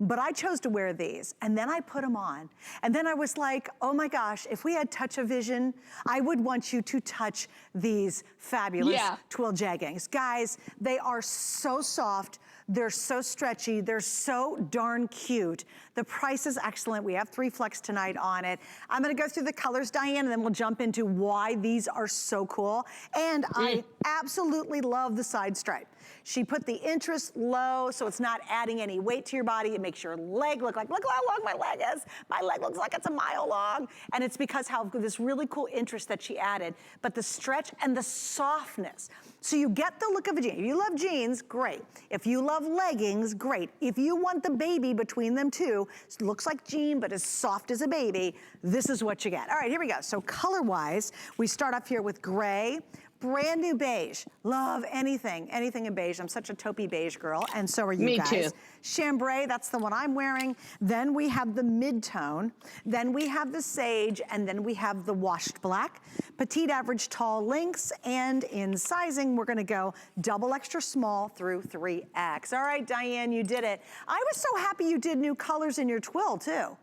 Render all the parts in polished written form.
but I chose to wear these, and then I put them on. And then I was like, oh my gosh, if we had touch-o-vision, I would want you to touch these fabulous Twill jeggings. Guys, they are so soft. They're so stretchy. They're so darn cute. The price is excellent. We have 3 flex tonight on it. I'm gonna go through the colors, Diane, and then we'll jump into why these are so cool. And I absolutely love the side stripe. She put the interest low, so it's not adding any weight to your body. It makes your leg look like, look how long my leg is. My leg looks like it's a mile long. And it's because how this really cool interest that she added, but the stretch and the softness. So you get the look of a jean. If you love jeans, great. If you love leggings, great. If you want the baby between them two, it looks like jean, but as soft as a baby, this is what you get. All right, here we go. So color-wise, we start off here with gray, brand new beige. Love anything in beige. I'm such a taupey beige girl, and so are you guys. Me too. Chambray, that's the one I'm wearing. Then we have the mid-tone. Then we have the sage, and then we have the washed black. Petite, average, tall lengths, and in sizing, we're gonna go double extra small through 3X. All right, Diane, you did it. I was so happy you did new colors in your Twill, too.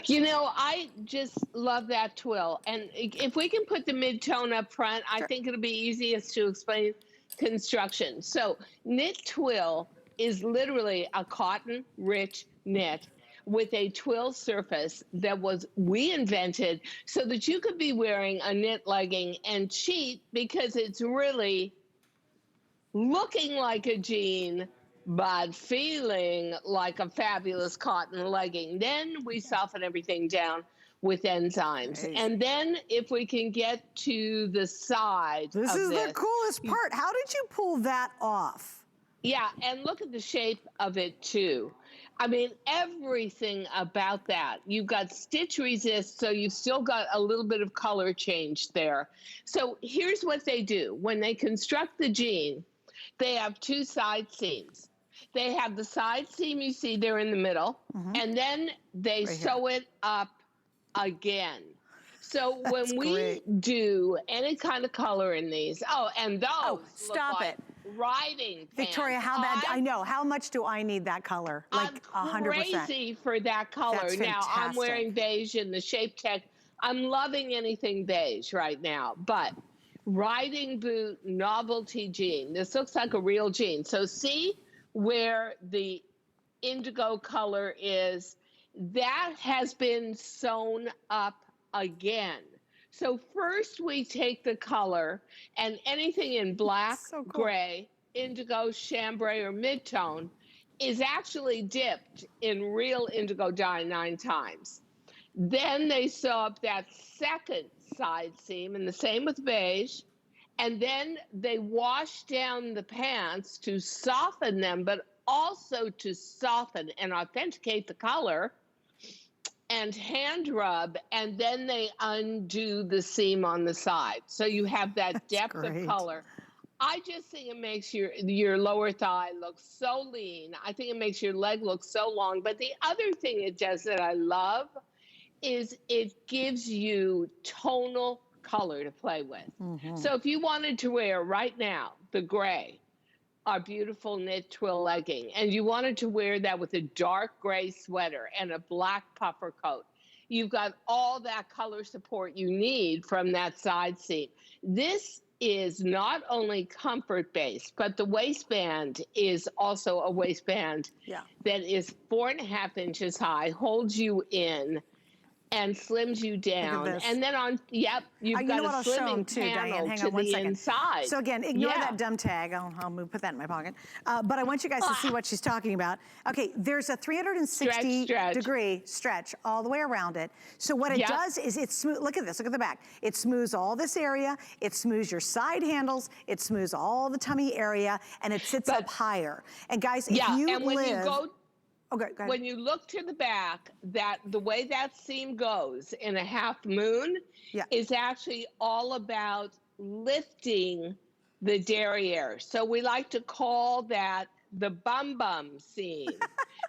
You know, I just love that Twill. And if we can put the mid-tone up front, I think it'll be easiest to explain construction. So knit Twill is literally a cotton-rich knit with a twill surface that was reinvented so that you could be wearing a knit legging and cheat because it's really looking like a jean, but feeling like a fabulous cotton legging. Then we soften everything down with enzymes. Amazing. And then if we can get to the side this is the coolest part. How did you pull that off? Yeah, and look at the shape of it too. I mean, everything about that. You've got stitch resist, so you've still got a little bit of color change there. So here's what they do. When they construct the jean, they have 2 side seams. They have the side seam you see there in the middle, and then they sew it up again. So when we do any kind of color in these, and those stop like it. Riding pants. Victoria, how bad, I know, how much do I need that color? Like 100%. I'm crazy for that color. That's now, fantastic. I'm wearing beige in the Shape Tech. I'm loving anything beige right now, but riding boot novelty jean. This looks like a real jean. So see where the indigo color is? That has been sewn up again. So first we take the color, and anything in black, gray, indigo, chambray, or mid-tone is actually dipped in real indigo dye 9 times. Then they sew up that second side seam, and the same with beige. And then they wash down the pants to soften them, but also to soften and authenticate the color, and hand rub, and then they undo the seam on the side. So you have that depth of color. I just think it makes your lower thigh look so lean. I think it makes your leg look so long. But the other thing it does that I love is it gives you tonal color to play with. So if you wanted to wear right now the gray, our beautiful knit Twill legging, and you wanted to wear that with a dark gray sweater and a black puffer coat, you've got all that color support you need from that side seam. This is not only comfort based, but the waistband is also a waistband that is 4.5 inches high, holds you in, and slims you down. And then on, you've got a slimming too, panel Diane. Hang to on one the second. inside. So again, ignore that dumb tag. I'll put that in my pocket. But I want you guys to see what she's talking about. Okay, there's a 360 degree stretch all the way around it. So what it does is it smooth. Look at this. Look at the back. It smooths all this area. It smooths your side handles. It smooths all the tummy area, and it sits up higher. And guys, if you live. When you look to the back, the way that seam goes in a half moon is actually all about lifting the derriere. So we like to call that the bum seam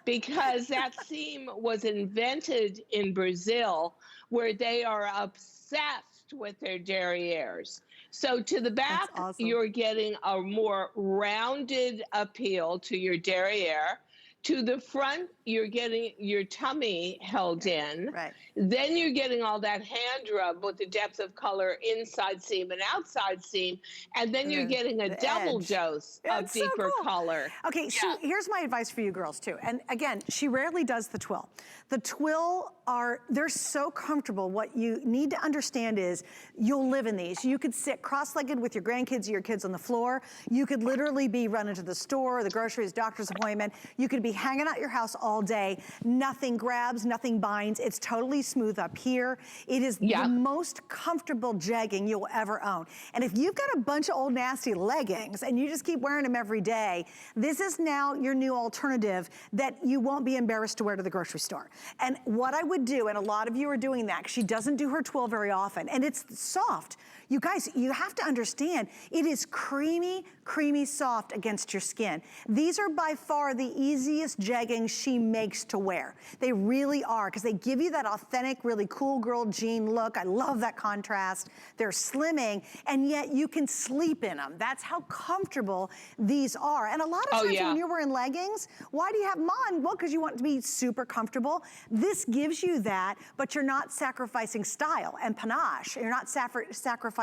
because that seam was invented in Brazil, where they are obsessed with their derrieres. So to the back, you're getting a more rounded appeal to your derriere. To the front, you're getting your tummy held in. Right. Then you're getting all that hand rub with the depth of color inside seam and outside seam. And then you're getting a double dose of deeper color. Okay, so here's my advice for you girls too. And again, she rarely does the twill. The twill they're so comfortable. What you need to understand is you'll live in these. You could sit cross-legged with your grandkids or your kids on the floor. You could literally be running to the store, the groceries, doctor's appointment. You could be hanging out your house all day. Nothing grabs, nothing binds. It's totally smooth up here. It is the most comfortable jegging you'll ever own. And if you've got a bunch of old nasty leggings and you just keep wearing them every day, this is now your new alternative that you won't be embarrassed to wear to the grocery store. And what I would do, and a lot of you are doing that, 'cause she doesn't do her twill very often, and it's soft. You guys, you have to understand, it is creamy, creamy soft against your skin. These are by far the easiest jeggings she makes to wear. They really are, because they give you that authentic, really cool girl jean look. I love that contrast. They're slimming, and yet you can sleep in them. That's how comfortable these are. And a lot of times when you're wearing leggings, why do you have them on? Well, because you want it to be super comfortable. This gives you that, but you're not sacrificing style and panache. You're not sacrificing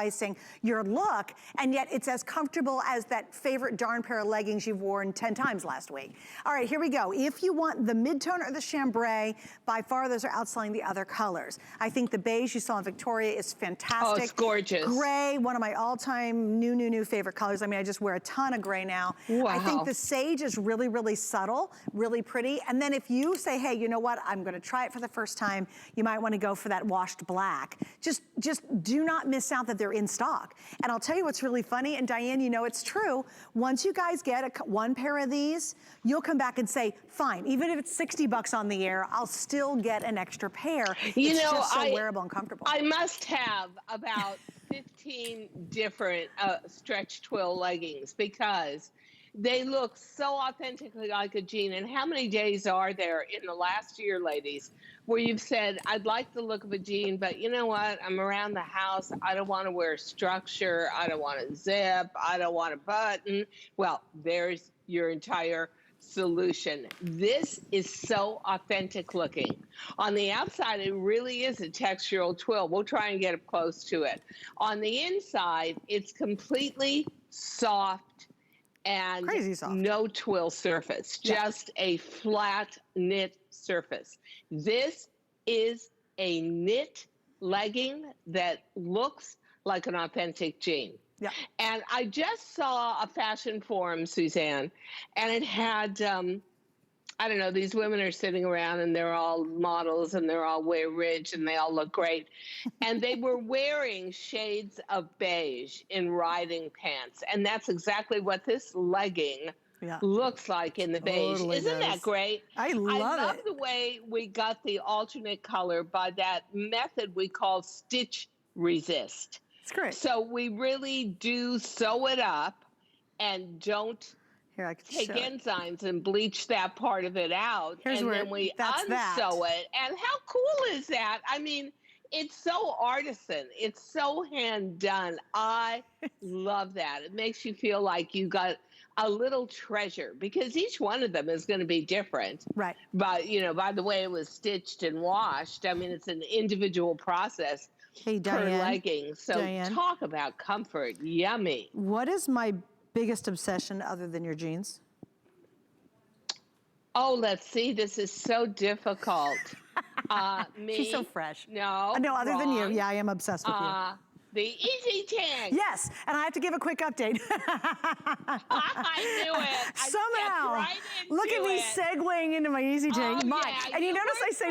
your look, and yet it's as comfortable as that favorite darn pair of leggings you've worn 10 times last week. All right, here we go. If you want the mid-tone or the chambray, by far those are outselling the other colors. I think the beige you saw in Victoria is fantastic. Oh, it's gorgeous. Gray, one of my all-time new favorite colors. I mean, I just wear a ton of gray now. Wow. I think the sage is really, really subtle, really pretty. And then if you say, hey, you know what, I'm gonna try it for the first time, you might wanna go for that washed black. Just do not miss out that they're in stock. And I'll tell you what's really funny, and Diane, you know it's true, once you guys get one pair of these, you'll come back and say, fine, even if it's 60 bucks on the air, I'll still get an extra pair. It's just so wearable and comfortable. I must have about 15 different stretch twill leggings because they look so authentically like a jean. And how many days are there in the last year, ladies, where you've said, I'd like the look of a jean, but you know what? I'm around the house. I don't want to wear structure. I don't want to zip. I don't want a button. Well, there's your entire solution. This is so authentic looking. On the outside, it really is a textural twill. We'll try and get up close to it. On the inside, it's completely soft and no twill surface, just a flat knit surface. This is a knit legging that looks like an authentic jean. Yeah. And I just saw a fashion forum, Suzanne, and it had, I don't know, these women are sitting around and they're all models and they're all way rich and they all look great. And they were wearing shades of beige in riding pants. And that's exactly what this legging looks like in the beige. Isn't that great? I love the way we got the alternate color by that method we call stitch resist. It's great. So we really do sew it up and don't take enzymes and bleach that part of it out. And then we unsew it. And how cool is that? I mean, it's so artisan. It's so hand done. I love that. It makes you feel like you got a little treasure because each one of them is going to be different. Right. But, you know, by the way it was stitched and washed, I mean, it's an individual process. Hey, Diane. Per legging. So talk about comfort. Yummy. What is my biggest obsession other than your jeans? Oh, let's see. This is so difficult. Me. She's so fresh. No. No, other than you. Yeah, I am obsessed with you. The Easy Tank. Yes, and I have to give a quick update. I knew it. Somehow. Look at me segueing into my Easy Tank. And you notice I say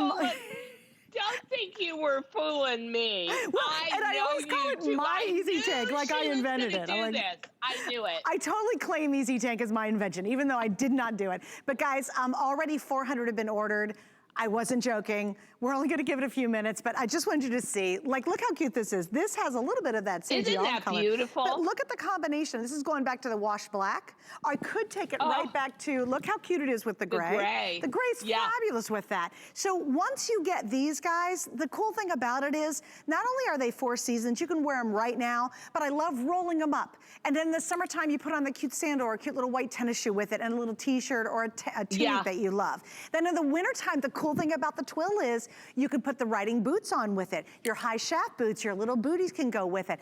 don't think you were fooling me. Well, I always call it my Easy Tank, like I invented it. I knew it. I totally claim Easy Tank as my invention, even though I did not do it. But guys, already 400 have been ordered. I wasn't joking. We're only gonna give it a few minutes, but I just wanted you to see, like, look how cute this is. This has a little bit of that sagey color. Isn't that beautiful? But look at the combination. This is going back to the wash black. I could take it right back to, look how cute it is with the gray. The gray. The gray's fabulous with that. So once you get these guys, the cool thing about it is, not only are they 4 seasons, you can wear them right now, but I love rolling them up. And then in the summertime, you put on the cute sandal or a cute little white tennis shoe with it and a little t-shirt or a tunic that you love. Then in the wintertime, the cool thing about the Twill is you can put the riding boots on with it. Your high shaft boots, your little booties can go with it.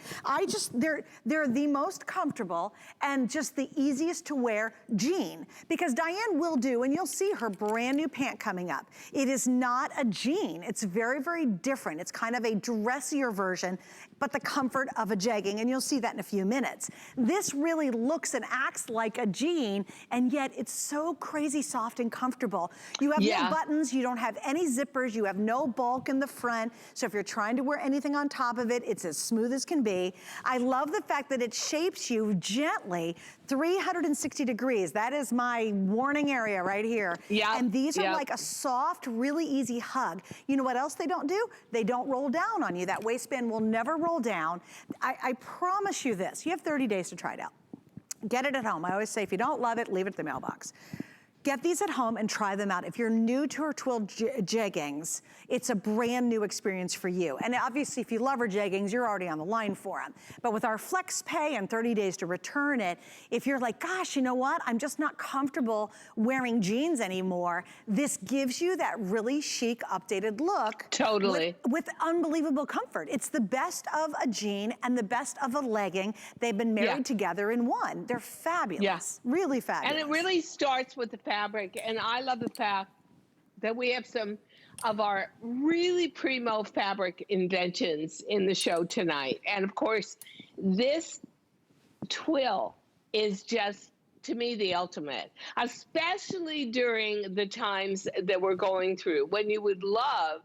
They're the most comfortable and just the easiest to wear jean, because Diane will do, and you'll see her brand new pant coming up. It is not a jean. It's very, very different. It's kind of a dressier version, but the comfort of a jegging, and you'll see that in a few minutes. This really looks and acts like a jean, and yet it's so crazy soft and comfortable. You have no buttons, you don't have any zippers, you have no bulk in the front, so if you're trying to wear anything on top of it, it's as smooth as can be. I love the fact that it shapes you gently 360 degrees. That is my warning area right here. And these are like a soft, really easy hug. You know what else they don't do? They don't roll down on you. That waistband will never roll down. I promise you this. You have 30 days to try it out. Get it at home. I always say, if you don't love it, leave it at the mailbox. Get these at home and try them out. If you're new to her Twill jeggings, it's a brand new experience for you. And obviously, if you love her jeggings, you're already on the line for them. But with our flex pay and 30 days to return it, if you're like, gosh, you know what? I'm just not comfortable wearing jeans anymore. This gives you that really chic, updated look. Totally. With unbelievable comfort. It's the best of a jean and the best of a legging. They've been married together in one. They're fabulous. Really fabulous. And it really starts with the fabric, and I love the fact that we have some of our really primo fabric inventions in the show tonight. And of course, this Twill is just, to me, the ultimate, especially during the times that we're going through, when you would love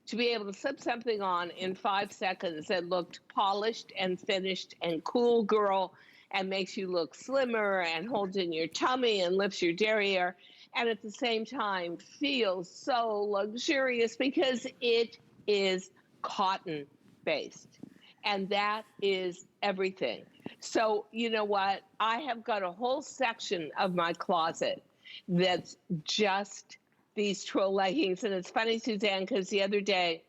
to be able to slip something on in 5 seconds that looked polished and finished and cool girl, and makes you look slimmer and holds in your tummy and lifts your derriere, and at the same time feels so luxurious because it is cotton based, and that is everything. So you know what? I have got a whole section of my closet that's just these Twill leggings. And it's funny, Suzanne, because the other day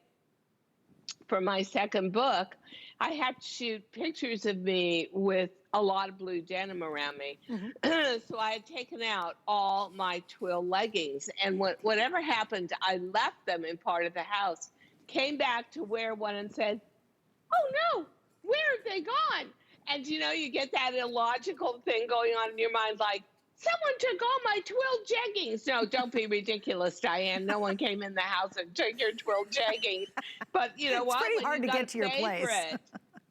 for my second book, I had to shoot pictures of me with a lot of blue denim around me. So I had taken out all my Twill leggings, and whatever happened, I left them in part of the house, came back to wear one and said, oh no, where have they gone? And you know, you get that illogical thing going on in your mind, like, someone took all my Twill jeggings. No, don't be ridiculous, Diane. No one came in the house and took your Twill jeggings. But you know what? It's pretty hard to get to your place.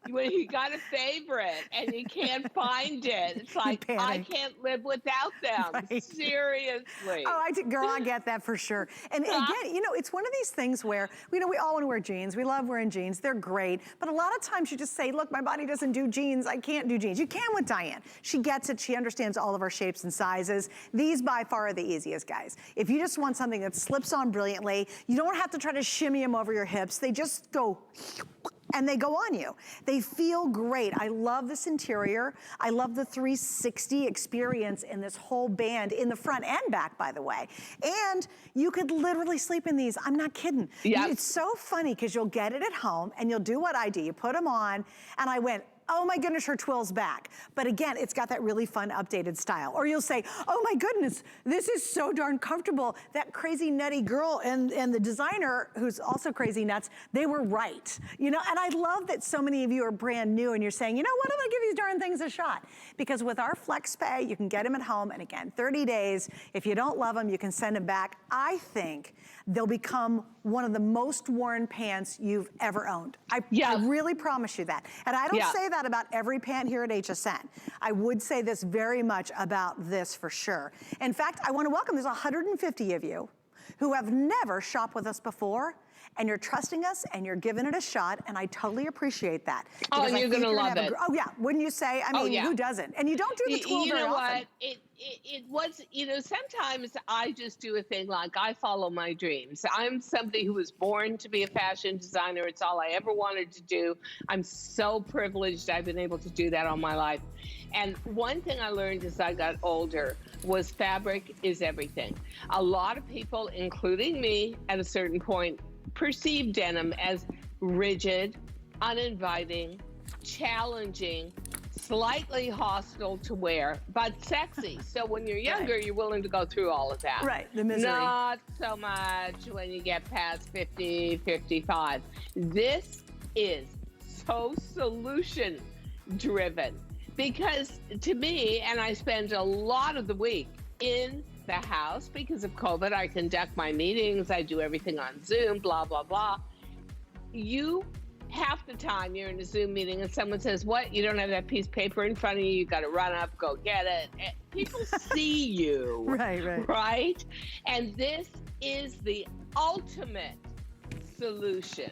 When you got a favorite and you can't find it, it's like, I can't live without them. Seriously. Oh, girl, I get that for sure. And again, you know, it's one of these things where, you know, we all want to wear jeans. We love wearing jeans. They're great. But a lot of times you just say, look, my body doesn't do jeans. I can't do jeans. You can with Diane. She gets it. She understands all of our shapes and sizes. These by far are the easiest, guys. If you just want something that slips on brilliantly, you don't have to try to shimmy them over your hips. They just go and they go on you. They feel great. I love this interior. I love the 360 experience in this whole band in the front and back, by the way. And you could literally sleep in these. I'm not kidding. It's so funny because you'll get it at home and you'll do what I do. You put them on, and I went, oh my goodness, her Twill's back. But again, it's got that really fun updated style. Or you'll say, oh my goodness, this is so darn comfortable. That crazy nutty girl and the designer, who's also crazy nuts, they were right. You know, and I love that so many of you are brand new and you're saying, you know what, I'm gonna give these darn things a shot. Because with our flex pay, you can get them at home, and again, 30 days. If you don't love them, you can send them back. I think they'll become one of the most worn pants you've ever owned. I really promise you that. And I don't say that about every pant here at HSN. I would say this very much about this for sure. In fact, I want to welcome, there's 150 of you who have never shopped with us before, and you're trusting us and you're giving it a shot, and I totally appreciate that. Oh, and you're gonna love it. Oh yeah, wouldn't you say? I mean, who doesn't? And you don't do the Twill very often. It was, sometimes I just do a thing like I follow my dreams. I'm somebody who was born to be a fashion designer. It's all I ever wanted to do. I'm so privileged I've been able to do that all my life. And one thing I learned as I got older was fabric is everything. A lot of people, including me at a certain point, perceive denim as rigid, uninviting, challenging, slightly hostile to wear, but sexy. So when you're younger, you're willing to go through all of that. Right, the misery. Not so much when you get past 50, 55. This is so solution driven because to me, and I spend a lot of the week in the house because of COVID, I conduct my meetings, I do everything on Zoom, blah, blah, blah. Half the time you're in a Zoom meeting and someone says, what, you don't have that piece of paper in front of you, you got to run up, go get it. And people see you. Right? And this is the ultimate solution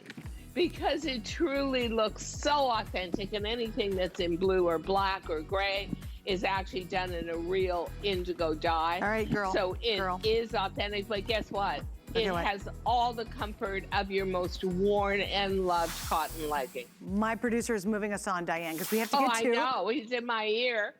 because it truly looks so authentic, and anything that's in blue or black or gray is actually done in a real indigo dye. All right, girl. So it is authentic, but guess what? It has all the comfort of your most worn and loved cotton legging. My producer is moving us on, Diane, because we have to get to. I know. He's in my ear.